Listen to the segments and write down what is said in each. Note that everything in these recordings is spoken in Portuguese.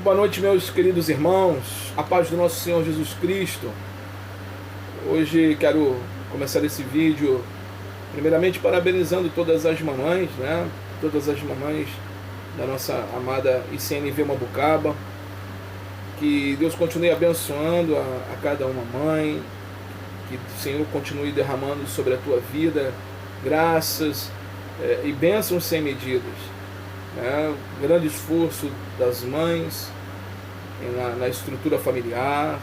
Boa noite, meus queridos irmãos, a paz do nosso Senhor Jesus Cristo. Hoje quero começar esse vídeo primeiramente parabenizando todas as mamães, né? Todas as mamães da nossa amada ICNV Mambucaba. Que Deus continue abençoando a cada uma mãe, que o Senhor continue derramando sobre a tua vida graças e bênçãos sem medidas. Grande esforço das mães na estrutura familiar,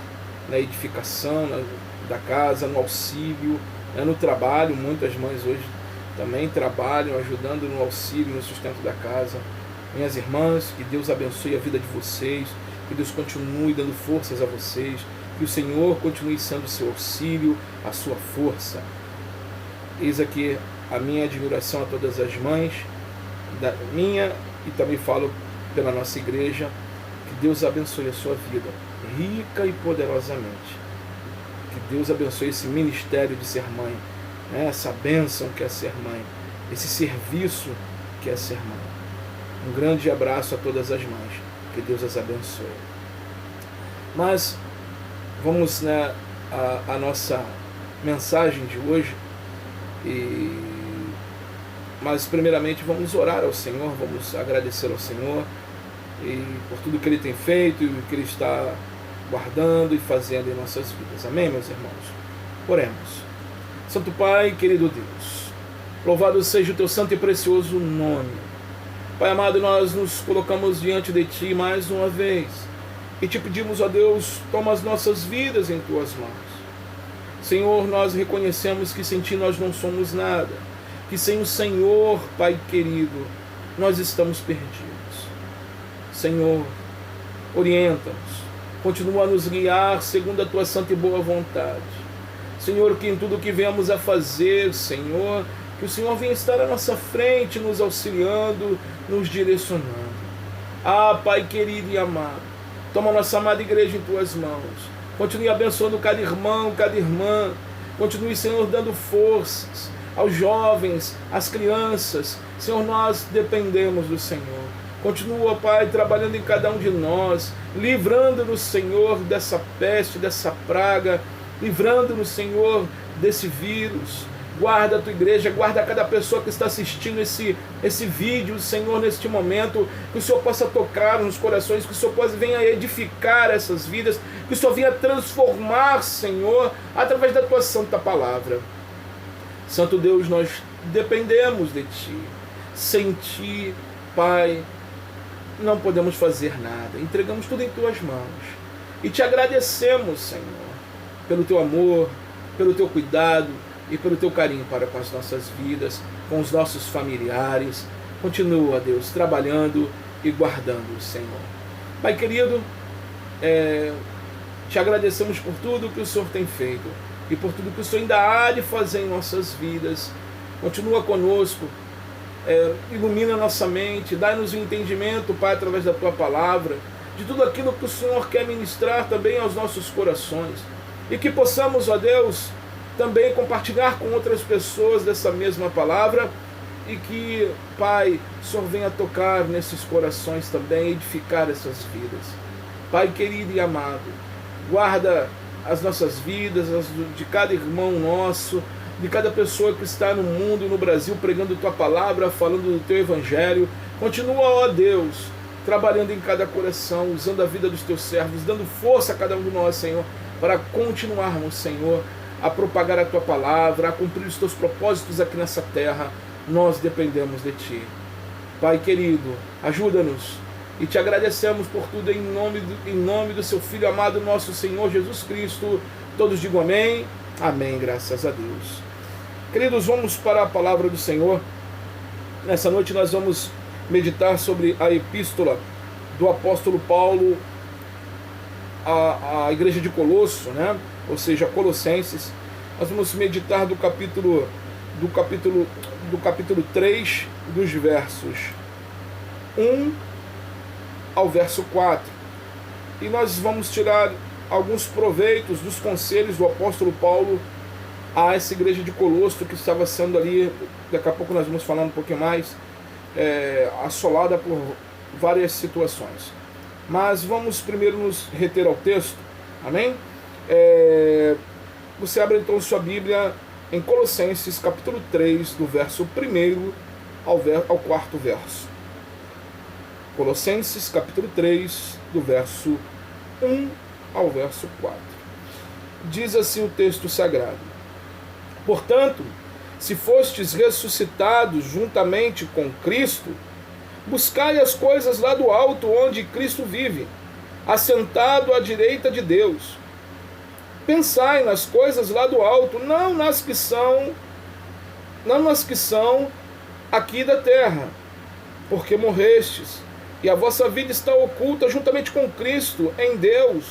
na edificação da casa, no auxílio, no trabalho. Muitas mães hoje também trabalham, ajudando no auxílio, no sustento da casa. Minhas irmãs, que Deus abençoe a vida de vocês, que Deus continue dando forças a vocês, que o Senhor continue sendo o seu auxílio, a sua força. Eis aqui a minha admiração a todas as mães, da minha, e também falo pela nossa igreja. Que Deus abençoe a sua vida rica e poderosamente, que Deus abençoe esse ministério de ser mãe, essa bênção que é ser mãe, esse serviço que é ser mãe. Um grande abraço a todas as mães, que Deus as abençoe. Mas vamos a nossa mensagem de hoje. Mas primeiramente vamos orar ao Senhor, vamos agradecer ao Senhor e por tudo que Ele tem feito e o que Ele está guardando e fazendo em nossas vidas. Amém, meus irmãos? Oremos. Santo Pai, querido Deus, louvado seja o Teu santo e precioso nome. Pai amado, nós nos colocamos diante de Ti mais uma vez e Te pedimos, ó Deus, toma as nossas vidas em Tuas mãos. Senhor, nós reconhecemos que sem Ti nós não somos nada, que sem o Senhor, Pai querido, nós estamos perdidos. Senhor, orienta-nos, continua a nos guiar segundo a Tua santa e boa vontade. Senhor, que em tudo que viemos a fazer, Senhor, que o Senhor venha estar à nossa frente, nos auxiliando, nos direcionando. Ah, Pai querido e amado, toma a nossa amada igreja em Tuas mãos. Continue abençoando cada irmão, cada irmã. Continue, Senhor, dando forças aos jovens, às crianças. Senhor, nós dependemos do Senhor. Continua, Pai, trabalhando em cada um de nós, livrando-nos, Senhor, dessa peste, dessa praga, livrando-nos, Senhor, desse vírus. Guarda a Tua igreja, guarda cada pessoa que está assistindo esse vídeo, Senhor, neste momento, que o Senhor possa tocar nos corações, que o Senhor possa venha edificar essas vidas, que o Senhor venha transformar, Senhor, através da Tua santa palavra. Santo Deus, nós dependemos de Ti. Sem Ti, Pai, não podemos fazer nada. Entregamos tudo em Tuas mãos. E Te agradecemos, Senhor, pelo Teu amor, pelo Teu cuidado e pelo Teu carinho para com as nossas vidas, com os nossos familiares. Continua, Deus, trabalhando e guardando, Senhor. Pai querido, Te agradecemos por tudo que o Senhor tem feito e por tudo que o Senhor ainda há de fazer em nossas vidas. Continua conosco, ilumina nossa mente, dá-nos o entendimento, Pai, através da Tua palavra, de tudo aquilo que o Senhor quer ministrar também aos nossos corações. E que possamos, ó Deus, também compartilhar com outras pessoas dessa mesma palavra e que, Pai, o Senhor venha tocar nesses corações também, edificar essas vidas. Pai querido e amado, guarda as nossas vidas, as de cada irmão nosso, de cada pessoa que está no mundo e no Brasil pregando Tua palavra, falando do Teu Evangelho. Continua, ó Deus, trabalhando em cada coração, usando a vida dos Teus servos, dando força a cada um de nós, Senhor, para continuarmos, Senhor, a propagar a Tua palavra, a cumprir os Teus propósitos aqui nessa terra. Nós dependemos de Ti. Pai querido, ajuda-nos e Te agradecemos por tudo em nome do Seu Filho amado, nosso Senhor Jesus Cristo. Todos digam amém. Amém, graças a Deus. Queridos, vamos para a palavra do Senhor. Nessa noite nós vamos meditar sobre a epístola do apóstolo Paulo à igreja de Colosso, ou seja, Colossenses. Nós vamos meditar do capítulo 3, dos versos 1 ao verso 4. E nós vamos tirar alguns proveitos dos conselhos do apóstolo Paulo a essa igreja de Colosso, que estava sendo ali, daqui a pouco nós vamos falar um pouquinho mais, assolada por várias situações. Mas vamos primeiro nos reter ao texto, amém? Você abre então sua Bíblia em Colossenses capítulo 3, do verso 1 ao 4º verso. Colossenses capítulo 3, do verso 1 ao verso 4. Diz assim o texto sagrado: Portanto, se fostes ressuscitados juntamente com Cristo, buscai as coisas lá do alto, onde Cristo vive, assentado à direita de Deus. Pensai nas coisas lá do alto, não nas que são aqui da terra, porque morrestes, e a vossa vida está oculta juntamente com Cristo em Deus.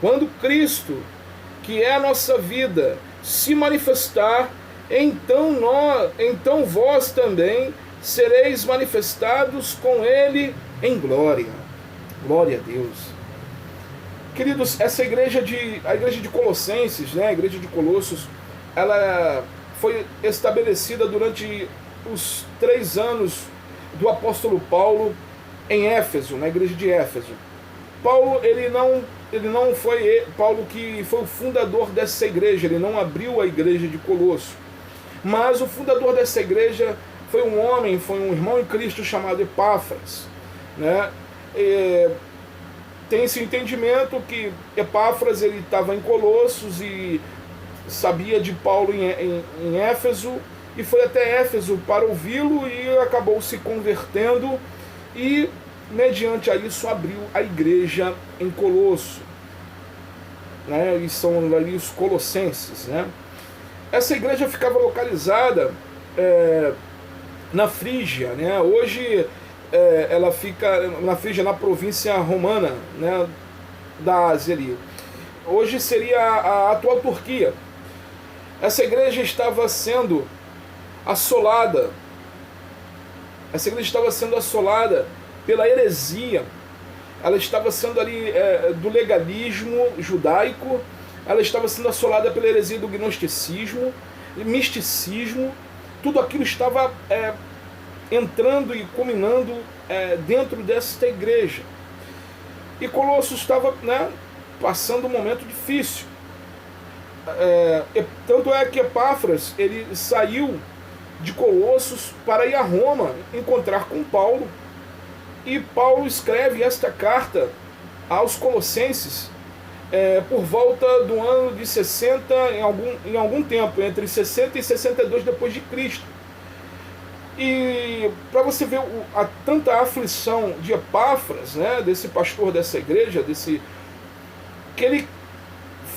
Quando Cristo, que é a nossa vida, se manifestar, então vós também sereis manifestados com Ele em glória. Glória a Deus. Queridos, a igreja de Colossenses, né, a igreja de Colossos, ela foi estabelecida durante os 3 anos do apóstolo Paulo em Éfeso, na igreja de Éfeso. Paulo, ele não foi Paulo que foi o fundador dessa igreja, ele não abriu a igreja de Colosso. Mas o fundador dessa igreja foi um irmão em Cristo chamado Epáfras, né? Tem esse entendimento que Epáfras ele estava em Colossos e sabia de Paulo em Éfeso, e foi até Éfeso para ouvi-lo e acabou se convertendo e, mediante a isso, abriu a igreja em Colosso, né? E são ali os colossenses, né? Essa igreja ficava localizada na Frígia, né? Hoje ela fica na Frígia, na província romana, né, da Ásia ali. Hoje seria a atual Turquia. Essa igreja estava sendo assolada. Essa igreja estava sendo assolada pela heresia. Ela estava sendo ali do legalismo judaico. Ela estava sendo assolada pela heresia do gnosticismo, misticismo. Tudo aquilo estava entrando e culminando dentro desta igreja. E Colossos estava, né, passando um momento difícil. Tanto é que Epáfras ele saiu de Colossos para ir a Roma encontrar com Paulo. E Paulo escreve esta carta aos Colossenses por volta do ano de 60, em algum tempo, entre 60 e 62 depois de Cristo. E para você ver tanta aflição de Epáfras, né, desse pastor dessa igreja, que ele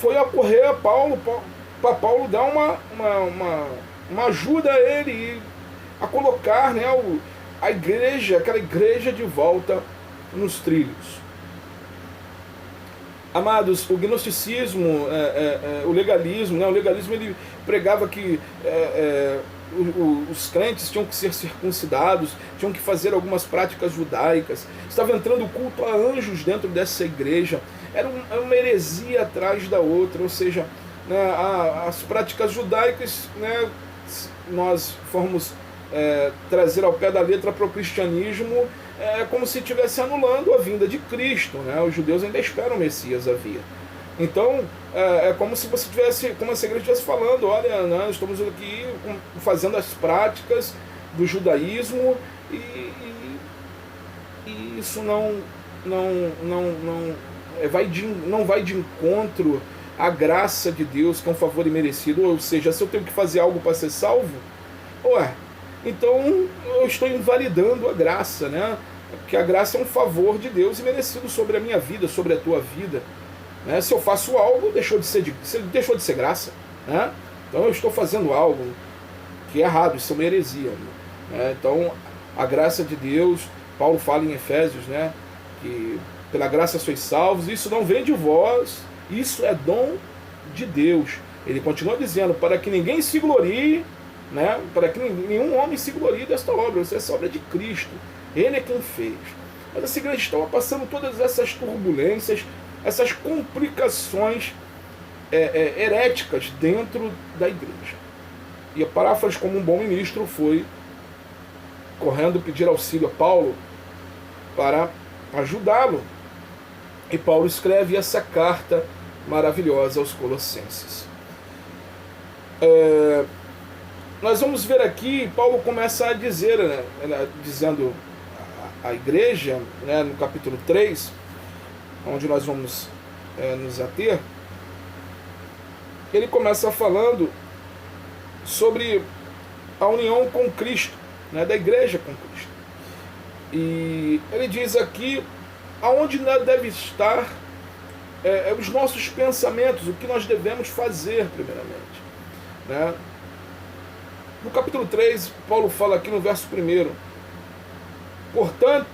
foi ocorrer a Paulo, para Paulo dar uma ajuda a ele a colocar, né, aquela igreja de volta nos trilhos. Amados, o gnosticismo, o legalismo, né, o legalismo ele pregava que os crentes tinham que ser circuncidados, tinham que fazer algumas práticas judaicas. Estava entrando o culto a anjos dentro dessa igreja. Era uma heresia atrás da outra, ou seja, né, as práticas judaicas, né, nós formos trazer ao pé da letra para o cristianismo, como se estivesse anulando a vinda de Cristo, né? Os judeus ainda esperam o Messias a vir. Então, como se você tivesse, como se a igreja estivesse falando, olha, nós estamos aqui fazendo as práticas do judaísmo e isso não vai de encontro à graça de Deus, que é um favor imerecido. Ou seja, se eu tenho que fazer algo para ser salvo, então eu estou invalidando a graça, né? Porque a graça é um favor de Deus imerecido sobre a minha vida, sobre a tua vida. Né? Se eu faço algo, deixou de ser graça. Né? Então eu estou fazendo algo que é errado, isso é uma heresia. Né? Então a graça de Deus, Paulo fala em Efésios, né, que pela graça sois salvos, isso não vem de vós, isso é dom de Deus. Ele continua dizendo, para que ninguém se glorie, né, para que nenhum homem se glorie desta obra, essa obra é de Cristo, Ele é quem fez. Mas essa igreja estava passando todas essas turbulências, essas complicações heréticas dentro da igreja. E Epáfras, como um bom ministro, foi correndo pedir auxílio a Paulo para ajudá-lo E Paulo escreve essa carta maravilhosa aos Colossenses. Nós vamos ver aqui, Paulo começa a dizer, dizendo à igreja, né, no capítulo 3, onde nós vamos nos ater, ele começa falando sobre a união com Cristo, né, da igreja com Cristo. E ele diz aqui aonde deve estar os nossos pensamentos, o que nós devemos fazer primeiramente, né? No capítulo 3, Paulo fala aqui no verso 1: portanto,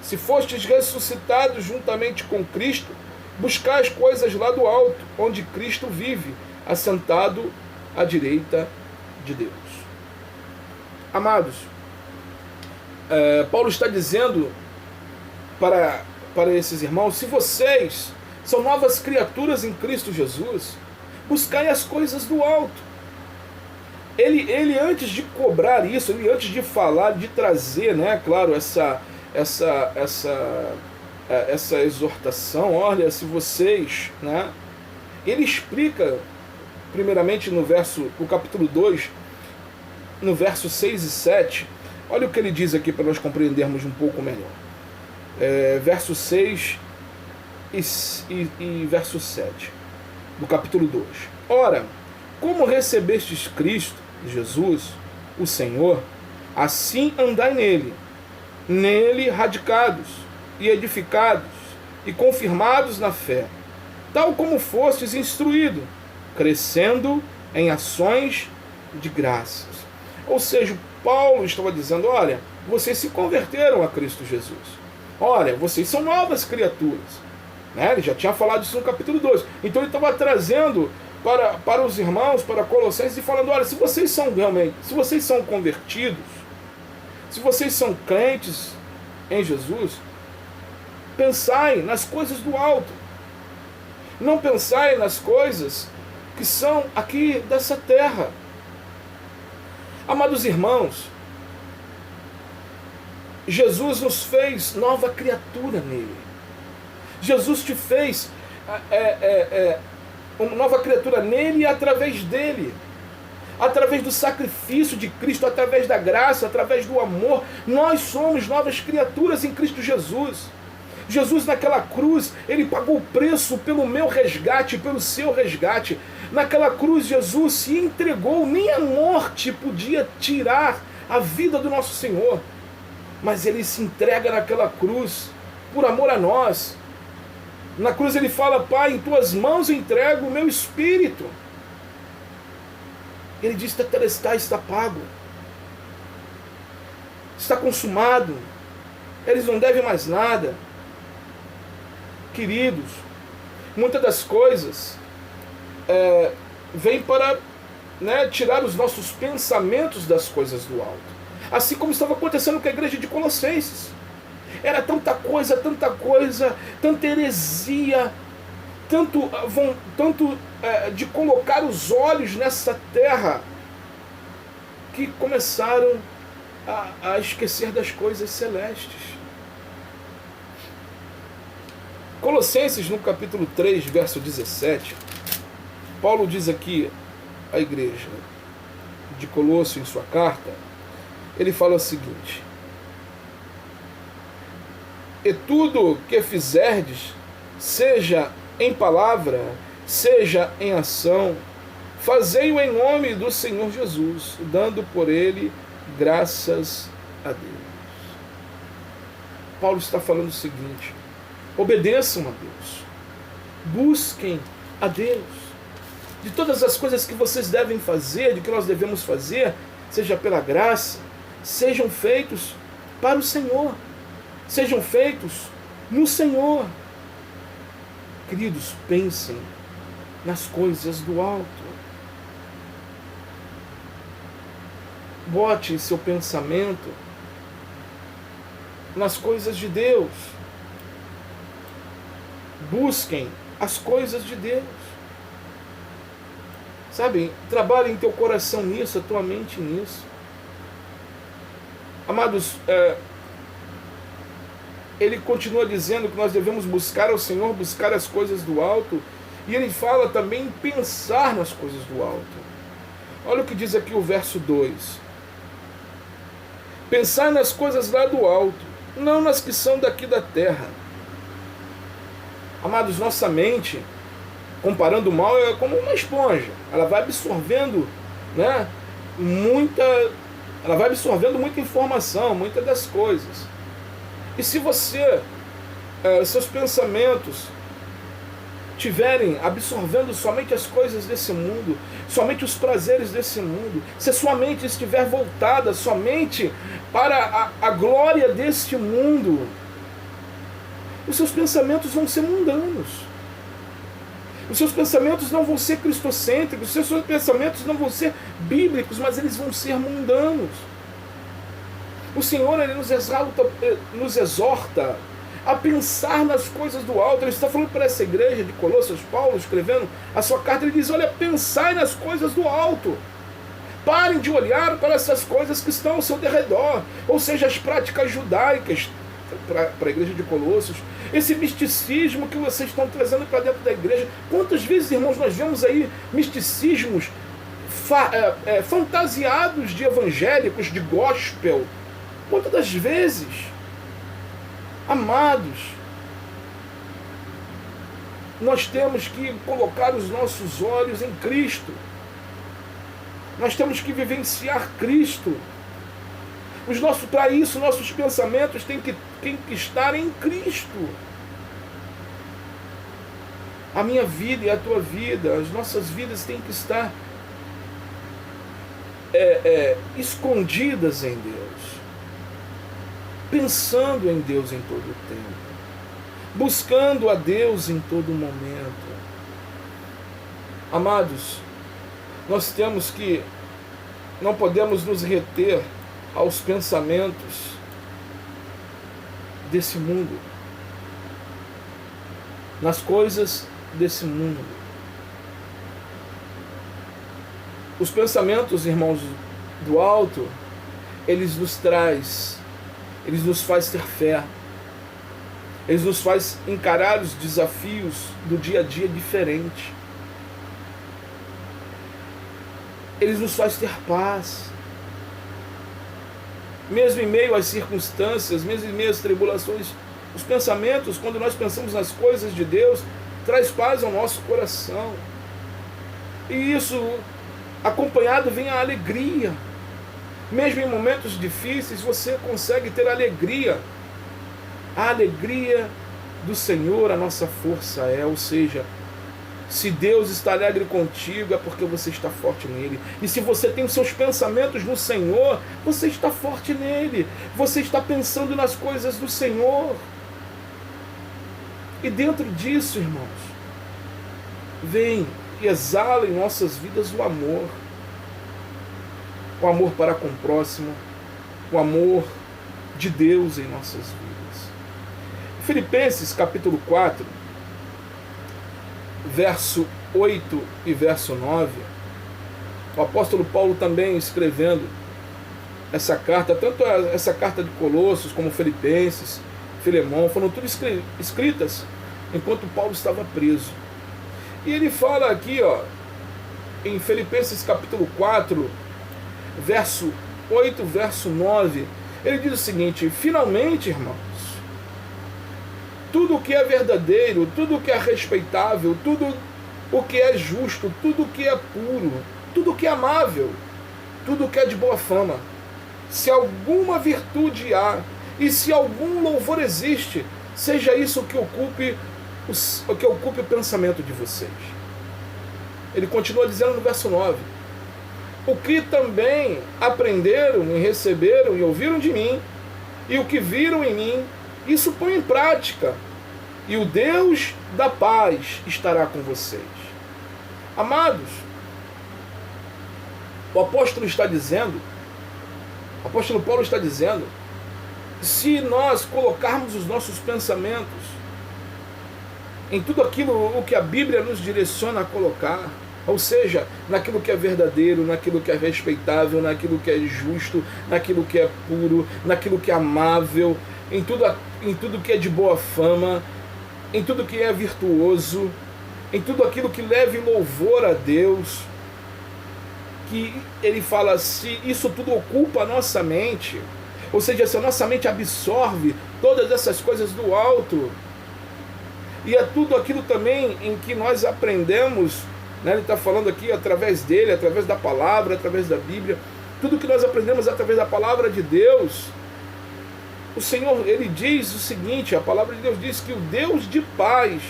se fostes ressuscitados juntamente com Cristo, buscai as coisas lá do alto, onde Cristo vive, assentado à direita de Deus. Amados, Paulo está dizendo para esses irmãos: se vocês são novas criaturas em Cristo Jesus, buscai as coisas do alto. Ele antes de cobrar isso, ele antes de falar, de trazer, né, claro, essa exortação, olha, se vocês, né, ele explica primeiramente no capítulo 2, no verso 6 e 7, olha o que ele diz aqui para nós compreendermos um pouco melhor. Verso 6 e verso 7 do capítulo 2. Ora, como recebestes Cristo Jesus, o Senhor, assim andai nele radicados e edificados e confirmados na fé, tal como fostes instruídos, crescendo em ações de graças. Ou seja, Paulo estava dizendo: olha, vocês se converteram a Cristo Jesus, olha, vocês são novas criaturas, né? Ele já tinha falado isso no capítulo 2. Então ele estava trazendo para os irmãos, para Colossenses, e falando: olha, se vocês são convertidos, se vocês são crentes em Jesus, pensai nas coisas do alto, não pensai nas coisas que são aqui dessa terra. Amados irmãos, Jesus nos fez nova criatura nele. Jesus te fez uma nova criatura nele e através dele, através do sacrifício de Cristo, através da graça, através do amor. Nós somos novas criaturas em Cristo Jesus. Jesus naquela cruz, ele pagou o preço pelo meu resgate, pelo seu resgate. Naquela cruz Jesus se entregou, nem a morte podia tirar a vida do nosso Senhor, mas ele se entrega naquela cruz por amor a nós. Na cruz ele fala: Pai, em tuas mãos eu entrego o meu espírito. Ele diz: tetelestai, está pago, está consumado, eles não devem mais nada. Queridos, muitas das coisas vêm para, né, tirar os nossos pensamentos das coisas do alto, assim como estava acontecendo com a igreja de Colossenses. Era tanta coisa, tanta heresia, tanto de colocar os olhos nessa terra, que começaram a esquecer das coisas celestes. Colossenses, no capítulo 3, verso 17, Paulo diz aqui à igreja de Colosso, em sua carta, ele fala o seguinte: e tudo que fizerdes, seja em palavra, seja em ação, fazei-o em nome do Senhor Jesus, dando por ele graças a Deus. Paulo está falando o seguinte: obedeçam a Deus, busquem a Deus. De todas as coisas que vocês devem fazer, de que nós devemos fazer, seja pela graça, sejam feitos para o Senhor, sejam feitos no Senhor. Queridos, pensem nas coisas do alto. Bote seu pensamento nas coisas de Deus. Busquem as coisas de Deus. Sabe, trabalhe em teu coração nisso, a tua mente nisso. Amados, ele continua dizendo que nós devemos buscar ao Senhor, buscar as coisas do alto, e ele fala também em pensar nas coisas do alto. Olha o que diz aqui o verso 2. Pensar nas coisas lá do alto, não nas que são daqui da terra. Amados, nossa mente, comparando o mal, é como uma esponja. Ela vai absorvendo, né, ela vai absorvendo muita informação, muitas das coisas. E se você, seus pensamentos tiverem absorvendo somente as coisas desse mundo, somente os prazeres desse mundo, se a sua mente estiver voltada somente para a glória deste mundo, os seus pensamentos vão ser mundanos. Os seus pensamentos não vão ser cristocêntricos, os seus pensamentos não vão ser bíblicos, mas eles vão ser mundanos. O Senhor, ele nos exorta a pensar nas coisas do alto. Ele está falando para essa igreja de Colossos, Paulo escrevendo a sua carta, ele diz: olha, pensai nas coisas do alto. Parem de olhar para essas coisas que estão ao seu derredor, ou seja, as práticas judaicas, para a igreja de Colossos, esse misticismo que vocês estão trazendo para dentro da igreja. Quantas vezes, irmãos, nós vemos aí misticismos fantasiados de evangélicos, de gospel? Quantas das vezes, amados, nós temos que colocar os nossos olhos em Cristo. Nós temos que vivenciar Cristo. Para isso, nossos pensamentos têm que estar em Cristo. A minha vida e a tua vida, as nossas vidas têm que estar escondidas em Deus. Pensando em Deus em todo o tempo. Buscando a Deus em todo momento. Amados, nós não podemos nos reter aos pensamentos desse mundo, nas coisas desse mundo. Os pensamentos, irmãos, do alto, eles nos faz ter fé, eles nos faz encarar os desafios do dia a dia diferente, eles nos faz ter paz. Mesmo em meio às circunstâncias, mesmo em meio às tribulações, os pensamentos, quando nós pensamos nas coisas de Deus, traz paz ao nosso coração. E isso, acompanhado, vem a alegria. Mesmo em momentos difíceis, você consegue ter alegria. A alegria do Senhor, a nossa força ou seja, se Deus está alegre contigo, é porque você está forte nele. E se você tem os seus pensamentos no Senhor, você está forte nele. Você está pensando nas coisas do Senhor. E dentro disso, irmãos, vem e exala em nossas vidas o amor. O amor para com o próximo. O amor de Deus em nossas vidas. Filipenses capítulo 4, verso 8 e verso 9, o apóstolo Paulo também escrevendo essa carta, tanto essa carta de Colossos como Filipenses, Filemão, foram tudo escritas enquanto Paulo estava preso. E ele fala aqui, em Filipenses capítulo 4, verso 8, verso 9, ele diz o seguinte: finalmente, irmãos, tudo o que é verdadeiro, tudo o que é respeitável, tudo o que é justo, tudo o que é puro, tudo o que é amável, tudo o que é de boa fama, se alguma virtude há e se algum louvor existe, seja isso o que ocupe o pensamento de vocês. Ele continua dizendo no verso 9: o que também aprenderam e receberam e ouviram de mim, e o que viram em mim, isso põe em prática, e o Deus da paz estará com vocês. Amados, o apóstolo Paulo está dizendo, se nós colocarmos os nossos pensamentos em tudo aquilo o que a Bíblia nos direciona a colocar, ou seja, naquilo que é verdadeiro, naquilo que é respeitável, naquilo que é justo, naquilo que é puro, naquilo que é amável, em tudo que é de boa fama, em tudo que é virtuoso, em tudo aquilo que leve louvor a Deus, que ele fala, se isso tudo ocupa a nossa mente, ou seja, se a nossa mente absorve todas essas coisas do alto, e é tudo aquilo também em que nós aprendemos, né? Ele está falando aqui através dele, através da palavra, através da Bíblia, tudo que nós aprendemos através da palavra de Deus. O Senhor, ele diz o seguinte, a palavra de Deus diz que o Deus de paz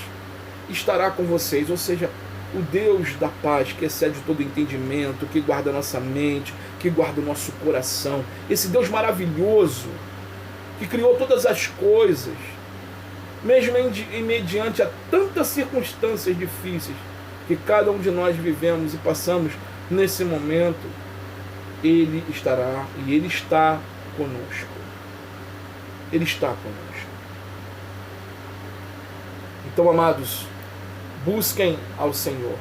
estará com vocês, ou seja, o Deus da paz, que excede todo entendimento, que guarda a nossa mente, que guarda o nosso coração, esse Deus maravilhoso, que criou todas as coisas, mesmo mediante a tantas circunstâncias difíceis que cada um de nós vivemos e passamos nesse momento, Ele estará e Ele está conosco. Ele está conosco. Então, amados, busquem ao Senhor.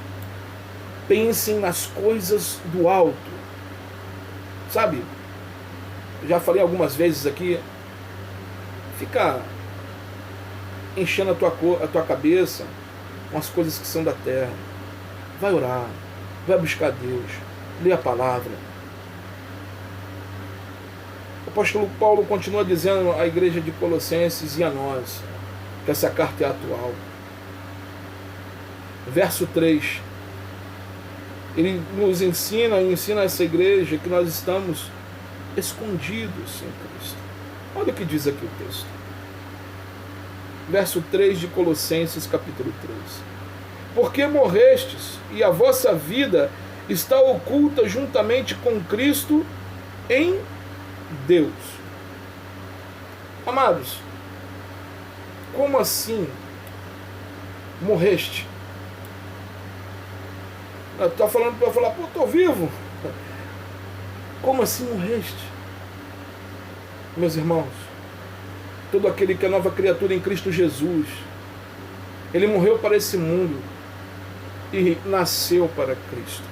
Pensem nas coisas do alto. Sabe, já falei algumas vezes aqui, fica enchendo a tua cabeça com as coisas que são da terra. Vai orar, vai buscar Deus, lê a palavra. O apóstolo Paulo continua dizendo à igreja de Colossenses e a nós, que essa carta é atual. Verso 3, ele nos ensina essa igreja que nós estamos escondidos em Cristo. Olha o que diz aqui o texto. Verso 3 de Colossenses capítulo 3. Porque morrestes, e a vossa vida está oculta juntamente com Cristo em Deus. Amados, como assim morreste? Está falando para eu falar, pô, estou vivo. Como assim morreste? Meus irmãos, todo aquele que é nova criatura em Cristo Jesus, ele morreu para esse mundo e nasceu para Cristo.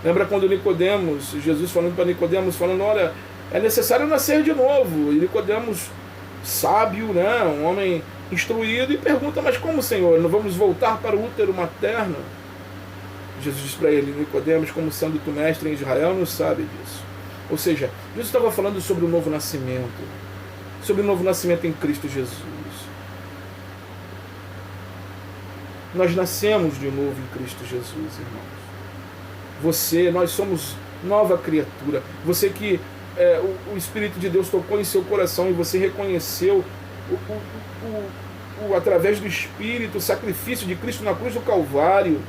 Lembra quando Nicodemos, Jesus falando para Nicodemos, falando, olha, é necessário nascer de novo. E Nicodemos, sábio, né, um homem instruído, e pergunta, mas como, Senhor? Não vamos voltar para o útero materno? Jesus disse para ele, Nicodemos, como sendo tu mestre em Israel, não sabe disso. Ou seja, Jesus estava falando sobre o novo nascimento, sobre o novo nascimento em Cristo Jesus. Nós nascemos de novo em Cristo Jesus, irmãos. Nós somos nova criatura. Você que o Espírito de Deus tocou em seu coração e você reconheceu através do Espírito o sacrifício de Cristo na cruz do Calvário,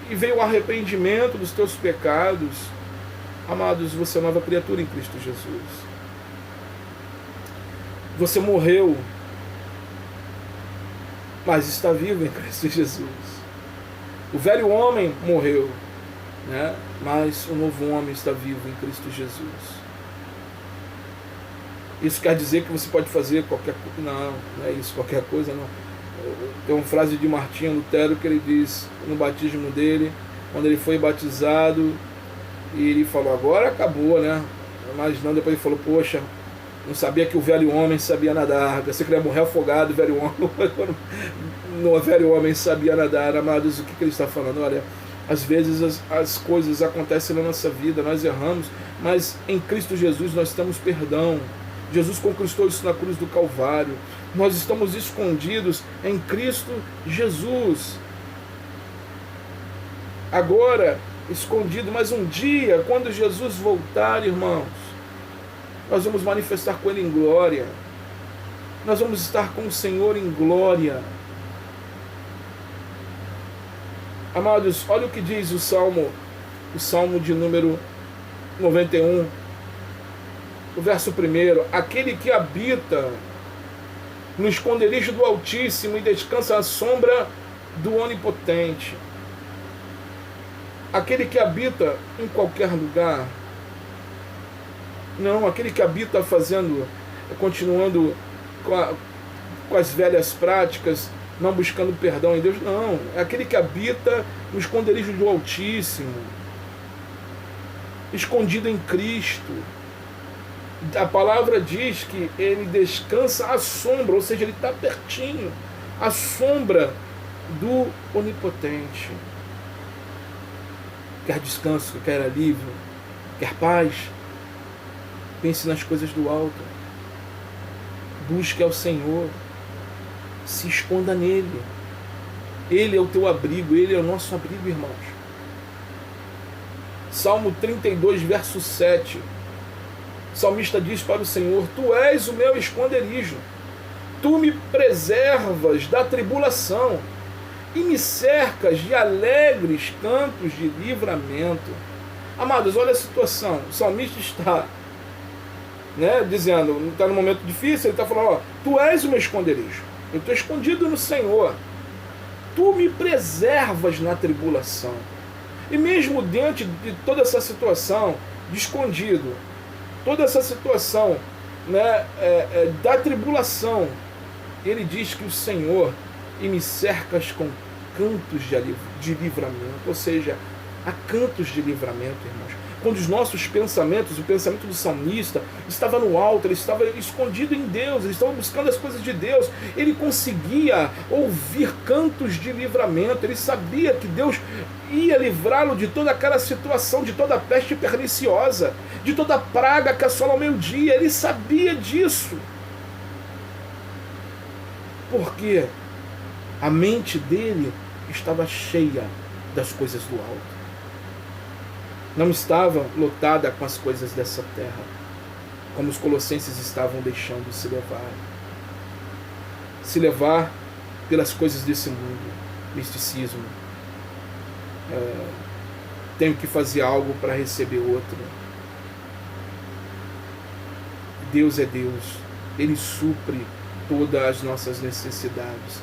e veio o arrependimento dos teus pecados, amados, você é nova criatura em Cristo Jesus. Você morreu, mas está vivo em Cristo Jesus. O velho homem morreu, né? Mas o novo homem está vivo em Cristo Jesus. Isso quer dizer que você pode fazer qualquer coisa? Não é isso, qualquer coisa não. Tem uma frase de Martinho Lutero que ele diz no batismo dele, quando ele foi batizado, e ele falou, agora acabou, né? Mas não, depois ele falou, poxa, não sabia que o velho homem sabia nadar. Você queria morrer afogado, o velho homem sabia nadar. Amados, o que ele está falando? Olha, às vezes as coisas acontecem na nossa vida, nós erramos, mas em Cristo Jesus nós temos perdão. Jesus conquistou isso na cruz do Calvário. Nós estamos escondidos em Cristo Jesus. Agora, escondido, mas um dia, quando Jesus voltar, irmãos, nós vamos manifestar com Ele em glória. Nós vamos estar com o Senhor em glória. Amados, olha o que diz o Salmo de número 91, o verso 1. Aquele que habita no esconderijo do Altíssimo e descansa à sombra do Onipotente. Aquele que habita em qualquer lugar. Não, aquele que habita continuando com as velhas práticas, não buscando perdão em Deus. Não, é aquele que habita no esconderijo do Altíssimo, escondido em Cristo. A palavra diz que ele descansa à sombra, ou seja, ele está pertinho, à sombra do Onipotente. Quer descanso, quer alívio, quer paz, pense nas coisas do alto. Busque ao Senhor, se esconda nele. Ele é o teu abrigo, ele é o nosso abrigo, irmãos. Salmo 32, verso 7. O salmista diz para o Senhor: Tu és o meu esconderijo, tu me preservas da tribulação e me cercas de alegres cantos de livramento. Amados, olha a situação. O salmista está, dizendo, está num momento difícil, ele está falando: Tu és o meu esconderijo, eu estou escondido no Senhor, tu me preservas na tribulação. E mesmo diante de toda essa situação de escondido, toda essa situação da tribulação, ele diz que o Senhor e me cercas com cantos de livramento, ou seja, há cantos de livramento, irmãos. Quando os nossos pensamentos, o pensamento do salmista estava no alto, ele estava escondido em Deus, ele estava buscando as coisas de Deus, ele conseguia ouvir cantos de livramento, ele sabia que Deus ia livrá-lo de toda aquela situação, de toda a peste perniciosa, de toda a praga que assola ao meio-dia, ele sabia disso. Porque a mente dele estava cheia das coisas do alto. Não estava lotada com as coisas dessa terra, como os colossenses estavam deixando se levar pelas coisas desse mundo, misticismo. Tenho que fazer algo para receber outro. Deus é Deus, Ele supre todas as nossas necessidades,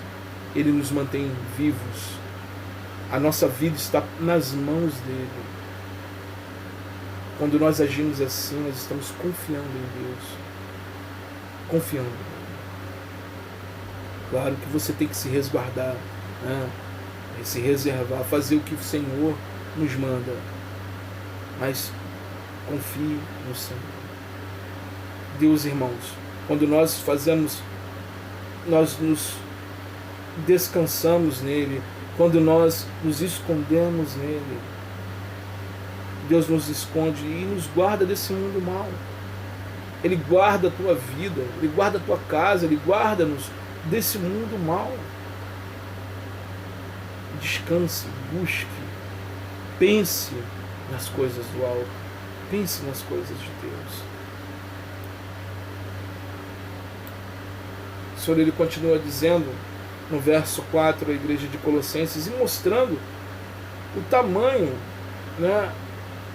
Ele nos mantém vivos, a nossa vida está nas mãos dEle. Quando nós agimos assim, nós estamos confiando em Deus. Confiando. Claro que você tem que se resguardar, se reservar, fazer o que o Senhor nos manda. Mas confie no Senhor. Deus, irmãos, quando nós nos descansamos nele, quando nós nos escondemos nele, Deus nos esconde e nos guarda desse mundo mal. Ele guarda a tua vida, Ele guarda a tua casa, Ele guarda-nos desse mundo mal. Descanse, busque, pense nas coisas do alto, pense nas coisas de Deus. O Senhor, Ele continua dizendo no verso 4 à igreja de Colossenses, e mostrando o tamanho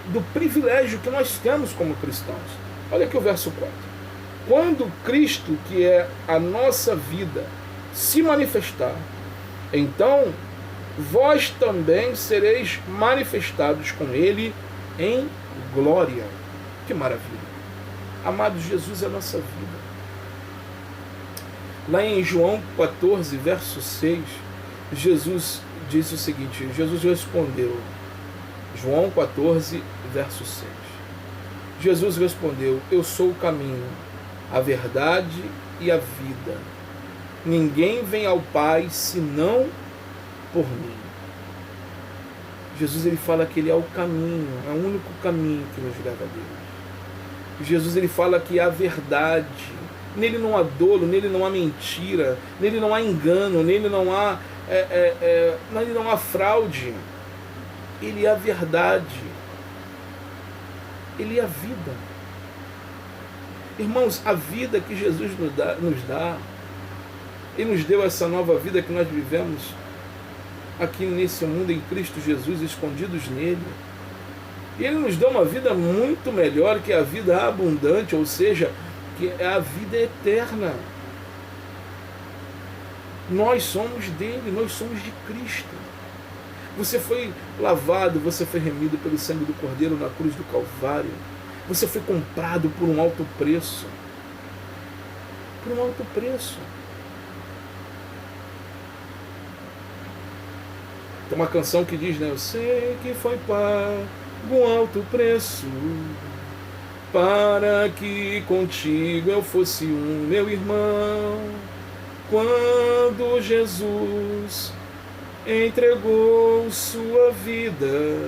do privilégio que nós temos como cristãos. Olha aqui o verso 4. Quando Cristo, que é a nossa vida, se manifestar, então vós também sereis manifestados com Ele em glória. Que maravilha! Amados, Jesus é a nossa vida. Lá em João 14, verso 6, Jesus disse o seguinte, Jesus respondeu, João 14, verso 6. Jesus respondeu: Eu sou o caminho, a verdade e a vida. Ninguém vem ao Pai senão por mim. Jesus, ele fala que ele é o caminho, é o único caminho que nos leva a Deus. Jesus, ele fala que é a verdade. Nele não há dolo, nele não há mentira, nele não há engano, nele não há fraude. Ele é a verdade. Ele é a vida. Irmãos, a vida que Jesus nos dá, Ele nos deu essa nova vida que nós vivemos aqui nesse mundo em Cristo Jesus, escondidos nele. E Ele nos dá uma vida muito melhor, que é a vida abundante, ou seja, que é a vida eterna. Nós somos dele, nós somos de Cristo. Você foi lavado, você foi remido pelo sangue do Cordeiro na cruz do Calvário. Você foi comprado por um alto preço. Por um alto preço. Tem uma canção que diz, eu sei que foi pago um alto preço para que contigo eu fosse um, meu irmão. Quando Jesus entregou sua vida,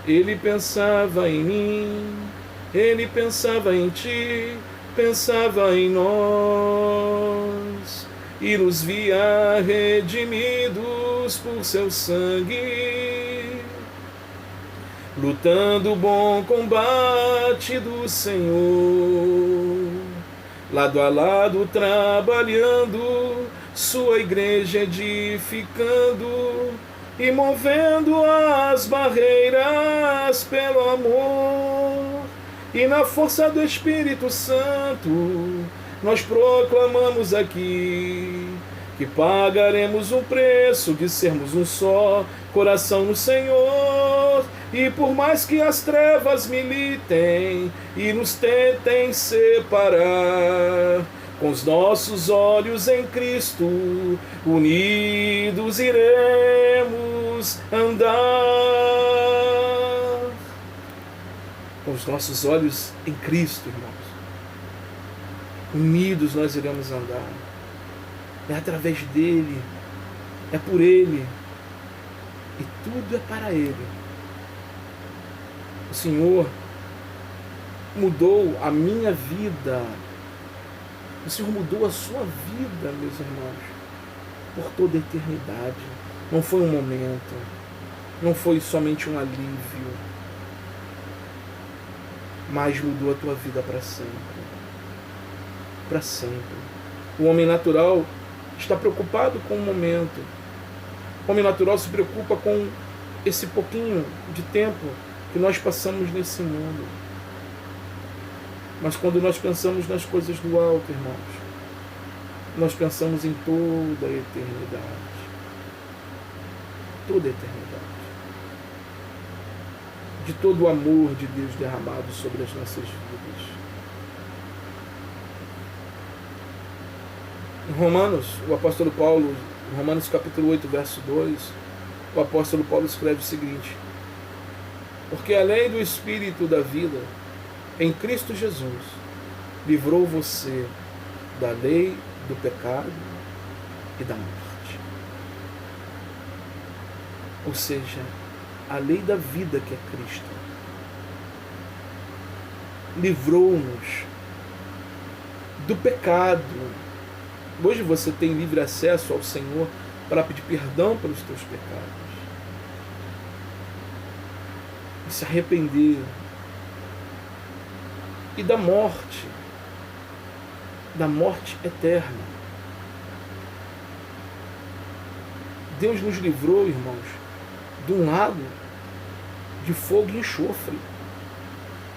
ele pensava em mim, ele pensava em ti, pensava em nós, e nos via redimidos por seu sangue, lutando o bom combate do Senhor, lado a lado trabalhando, sua igreja edificando e movendo as barreiras pelo amor. E na força do Espírito Santo nós proclamamos aqui que pagaremos um preço de sermos um só coração no Senhor. E por mais que as trevas militem e nos tentem separar, com os nossos olhos em Cristo, unidos iremos andar. Com os nossos olhos em Cristo, irmãos, unidos nós iremos andar. É através dele, é por ele, e tudo é para ele. O Senhor mudou a minha vida. O Senhor mudou a sua vida, meus irmãos, por toda a eternidade. Não foi um momento, não foi somente um alívio, mas mudou a tua vida para sempre. Para sempre. O homem natural está preocupado com o momento. O homem natural se preocupa com esse pouquinho de tempo que nós passamos nesse mundo. Mas quando nós pensamos nas coisas do alto, irmãos, nós pensamos em toda a eternidade. Toda a eternidade. De todo o amor de Deus derramado sobre as nossas vidas. Em Romanos, o apóstolo Paulo, em Romanos capítulo 8, verso 2, o apóstolo Paulo escreve o seguinte: porque a lei do Espírito da vida, em Cristo Jesus, livrou você da lei do pecado e da morte. Ou seja, a lei da vida que é Cristo livrou-nos do pecado. Hoje você tem livre acesso ao Senhor para pedir perdão pelos teus pecados e se arrepender. E da morte eterna. Deus nos livrou, irmãos, de um lago de fogo e enxofre.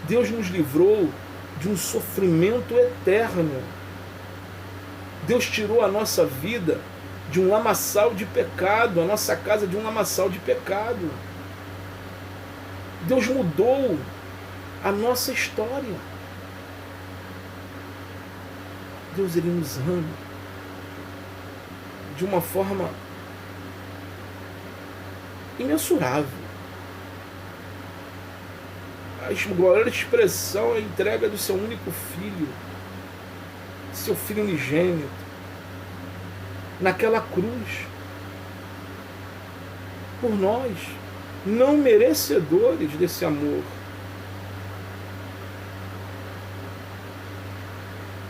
Deus nos livrou de um sofrimento eterno. Deus tirou a nossa vida de um lamaçal de pecado, a nossa casa de um lamaçal de pecado. Deus mudou a nossa história. Deus, ele nos ama de uma forma imensurável. A gloriosa expressão é a entrega do seu único filho, seu filho unigênito, naquela cruz, por nós, não merecedores desse amor.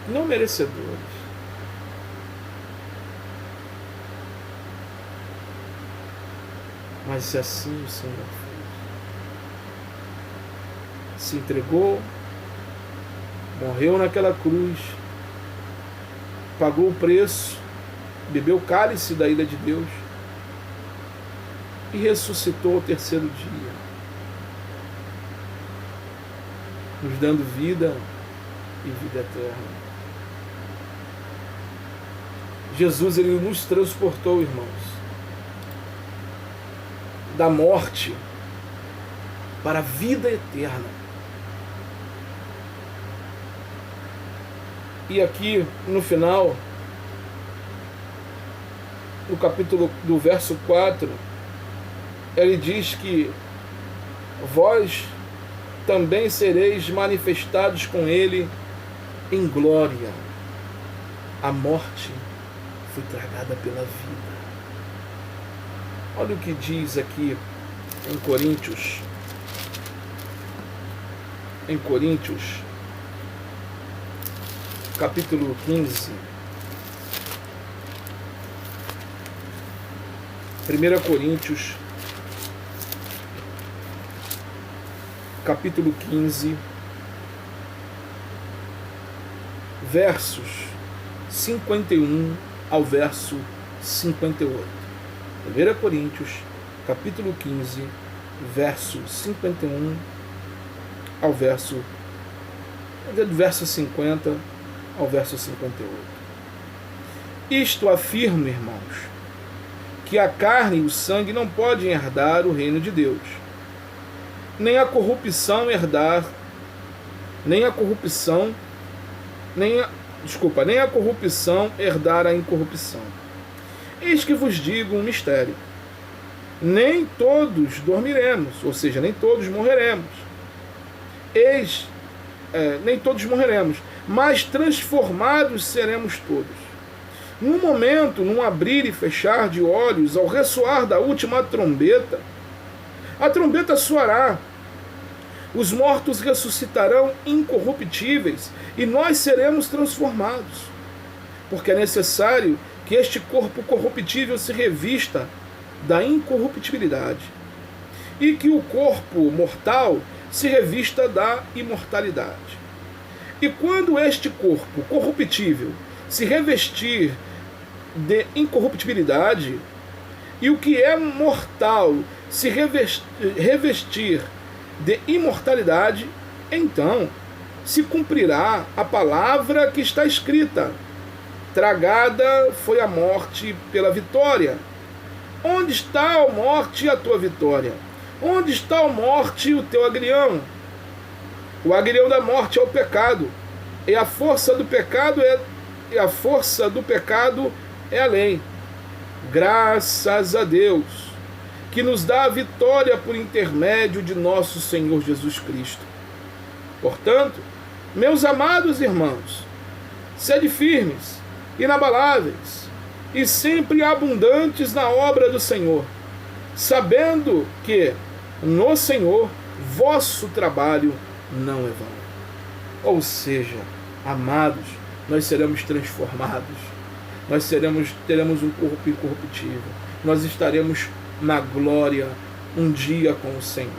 Não merecedores. Mas se assim o Senhor fez, se entregou, morreu naquela cruz, pagou o preço, bebeu o cálice da ira de Deus e ressuscitou ao terceiro dia, nos dando vida e vida eterna. Jesus, ele nos transportou, irmãos, da morte para a vida eterna. E aqui no final, no capítulo do verso 4, ele diz que vós também sereis manifestados com ele em glória. A morte foi tragada pela vida. Olha o que diz aqui em Coríntios. Em Coríntios, capítulo 15. 1 Coríntios, capítulo 15, versos 51 ao verso 58. 1 Coríntios, capítulo 15, verso 51 ao verso 50 ao verso 58. Isto afirmo, irmãos, que a carne e o sangue não podem herdar o reino de Deus, nem a corrupção herdar, nem a corrupção herdar a incorrupção. Eis que vos digo um mistério: nem todos dormiremos, ou seja, nem todos morreremos. Nem todos morreremos, mas transformados seremos todos. Num momento, num abrir e fechar de olhos, ao ressoar da última trombeta, a trombeta soará, os mortos ressuscitarão incorruptíveis e nós seremos transformados. Porque é necessário que este corpo corruptível se revista da incorruptibilidade e que o corpo mortal se revista da imortalidade. E quando este corpo corruptível se revestir de incorruptibilidade, e o que é mortal se revestir de imortalidade, então se cumprirá a palavra que está escrita: tragada foi a morte pela vitória. Onde está, ó morte, a tua vitória? Onde está, ó morte, o teu aguilhão? O aguilhão da morte é o pecado, e a força do pecado é a lei. Graças a Deus, que nos dá a vitória por intermédio de nosso Senhor Jesus Cristo. Portanto, meus amados irmãos, sede firmes, inabaláveis e sempre abundantes na obra do Senhor, sabendo que no Senhor vosso trabalho não é vão. Ou seja, amados, nós seremos transformados, nós teremos um corpo incorruptível, nós estaremos na glória um dia com o Senhor.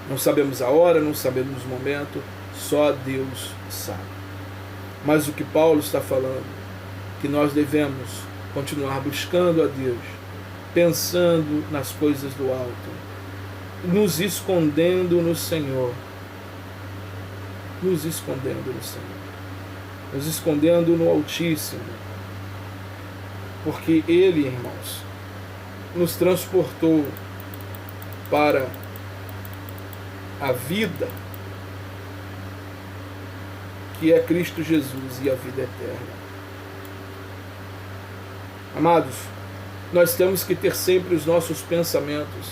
Não sabemos a hora, não sabemos o momento, só Deus sabe. Mas o que Paulo está falando, que nós devemos continuar buscando a Deus, pensando nas coisas do alto, nos escondendo no Senhor, nos escondendo no Altíssimo, porque Ele, irmãos, nos transportou para a vida que é Cristo Jesus e a vida eterna. Amados, nós temos que ter sempre os nossos pensamentos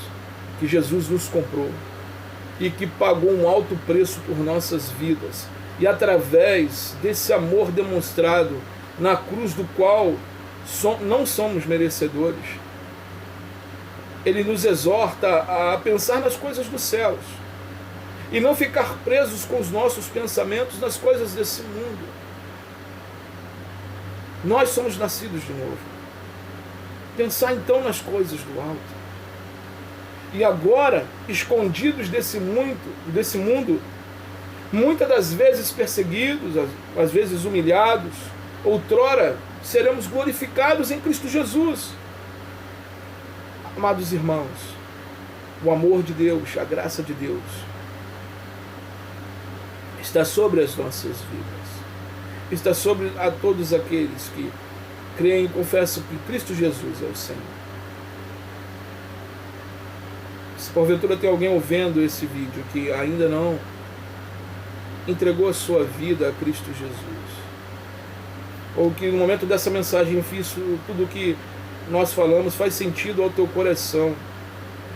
que Jesus nos comprou e que pagou um alto preço por nossas vidas, e através desse amor demonstrado na cruz, do qual não somos merecedores, Ele nos exorta a pensar nas coisas dos céus e não ficar presos com os nossos pensamentos nas coisas desse mundo. Nós somos nascidos de novo. Pensar então nas coisas do alto. E agora, escondidos desse mundo, muitas das vezes perseguidos, às vezes humilhados, outrora seremos glorificados em Cristo Jesus. Amados irmãos, o amor de Deus, a graça de Deus está sobre as nossas vidas, está sobre a todos aqueles que creem e confessam que Cristo Jesus é o Senhor. Se porventura tem alguém ouvindo esse vídeo que ainda não entregou a sua vida a Cristo Jesus, ou que no momento dessa mensagem tudo o que nós falamos faz sentido ao teu coração,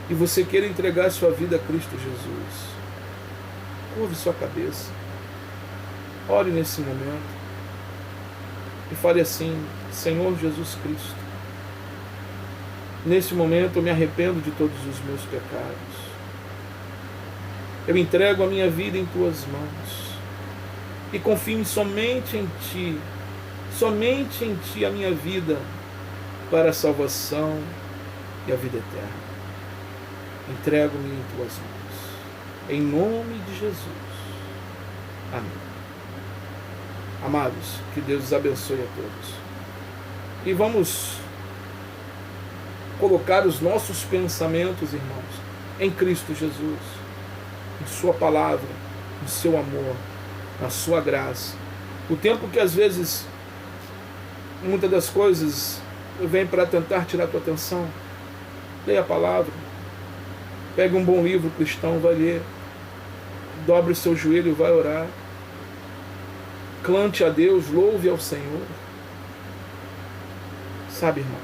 e você queira entregar a sua vida a Cristo Jesus, curve sua cabeça. Ore nesse momento e fale assim: Senhor Jesus Cristo, nesse momento eu me arrependo de todos os meus pecados. Eu entrego a minha vida em Tuas mãos e confio somente em Ti a minha vida para a salvação e a vida eterna. Entrego-me em Tuas mãos, em nome de Jesus. Amém. Amados, que Deus os abençoe a todos. E vamos colocar os nossos pensamentos, irmãos, em Cristo Jesus, em Sua palavra, em Seu amor, na Sua graça. O tempo que às vezes muitas das coisas vêm para tentar tirar a tua atenção, leia a palavra, pegue um bom livro cristão, vai ler, dobre o seu joelho e vai orar, clame a Deus, louve ao Senhor. Sabe, irmãos,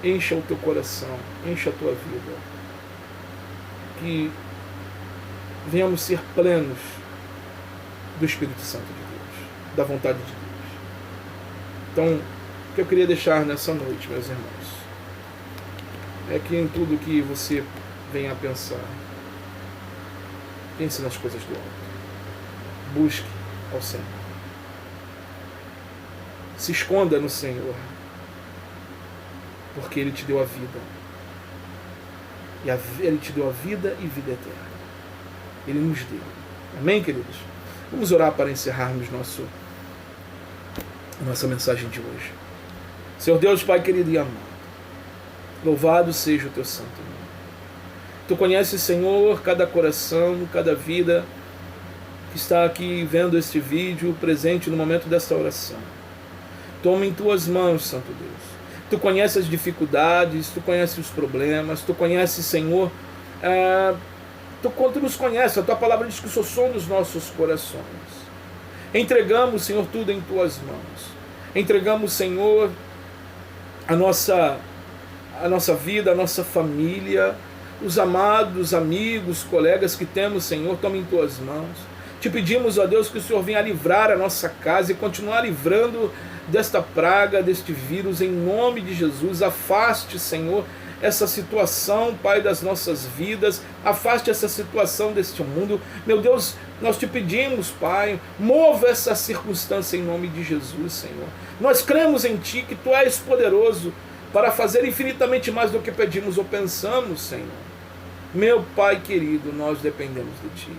encha o teu coração, encha a tua vida, que venhamos ser plenos do Espírito Santo de Deus, da vontade de Deus. Então, o que eu queria deixar nessa noite, meus irmãos, é que em tudo que você venha a pensar, pense nas coisas do alto, busque ao Senhor, se esconda no Senhor, porque Ele te deu a vida, e Ele te deu a vida e vida eterna. Ele nos deu. Amém, queridos? Vamos orar para encerrarmos nossa mensagem de hoje. Senhor Deus, Pai querido e amado, louvado seja o Teu santo nome. Tu conheces, Senhor, cada coração, cada vida que está aqui vendo este vídeo, presente no momento desta oração. Toma em Tuas mãos, Santo Deus. Tu conheces as dificuldades, Tu conheces os problemas, Tu conheces, Senhor, Tu nos conheces, a Tua palavra diz que o Senhor sonda os nossos corações. Entregamos, Senhor, tudo em Tuas mãos. Entregamos, Senhor, a nossa vida, a nossa família, os amados amigos, colegas que temos, Senhor, toma em Tuas mãos. Te pedimos, ó Deus, que o Senhor venha livrar a nossa casa e continuar livrando desta praga, deste vírus, em nome de Jesus. Afaste, Senhor, essa situação, Pai, das nossas vidas, afaste essa situação deste mundo. Meu Deus, nós te pedimos, Pai, mova essa circunstância em nome de Jesus, Senhor. Nós cremos em Ti, que Tu és poderoso para fazer infinitamente mais do que pedimos ou pensamos, Senhor. Meu Pai querido, nós dependemos de Ti.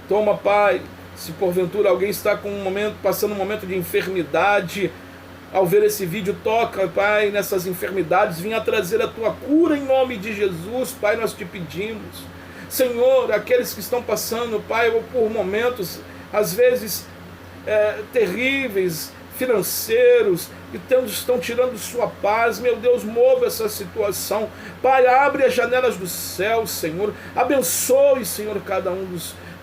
Toma, Pai, se porventura alguém está passando um momento de enfermidade, ao ver esse vídeo, toca, Pai, nessas enfermidades, venha trazer a Tua cura em nome de Jesus, Pai, nós te pedimos. Senhor, aqueles que estão passando, Pai, por momentos, às vezes, terríveis, financeiros, que estão tirando sua paz, meu Deus, mova essa situação. Pai, abre as janelas do céu, Senhor, abençoe, Senhor,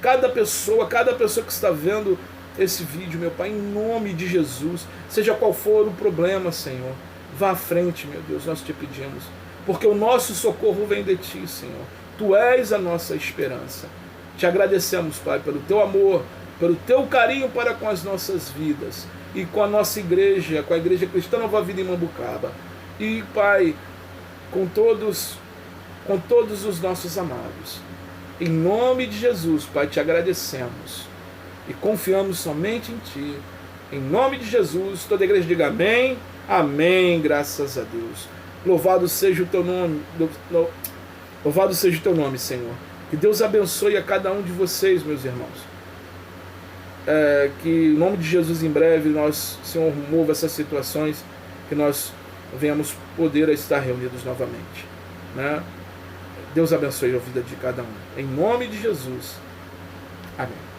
cada pessoa que está vendo esse vídeo, meu Pai, em nome de Jesus, seja qual for o problema, Senhor, vá à frente, meu Deus, nós te pedimos, porque o nosso socorro vem de Ti, Senhor, Tu és a nossa esperança. Te agradecemos, Pai, pelo Teu amor, pelo Teu carinho para com as nossas vidas, e com a nossa igreja, com a Igreja Cristã Nova Vida em Mambucaba, e, Pai, com todos os nossos amados, em nome de Jesus, Pai, te agradecemos, e confiamos somente em Ti. Em nome de Jesus, toda a igreja diga amém, amém, graças a Deus. Louvado seja o Teu nome, louvado seja o Teu nome, Senhor. Que Deus abençoe a cada um de vocês, meus irmãos. Que em nome de Jesus, em breve, Senhor, mova essas situações, que nós venhamos poder estar reunidos novamente, né? Deus abençoe a vida de cada um. Em nome de Jesus. Amém.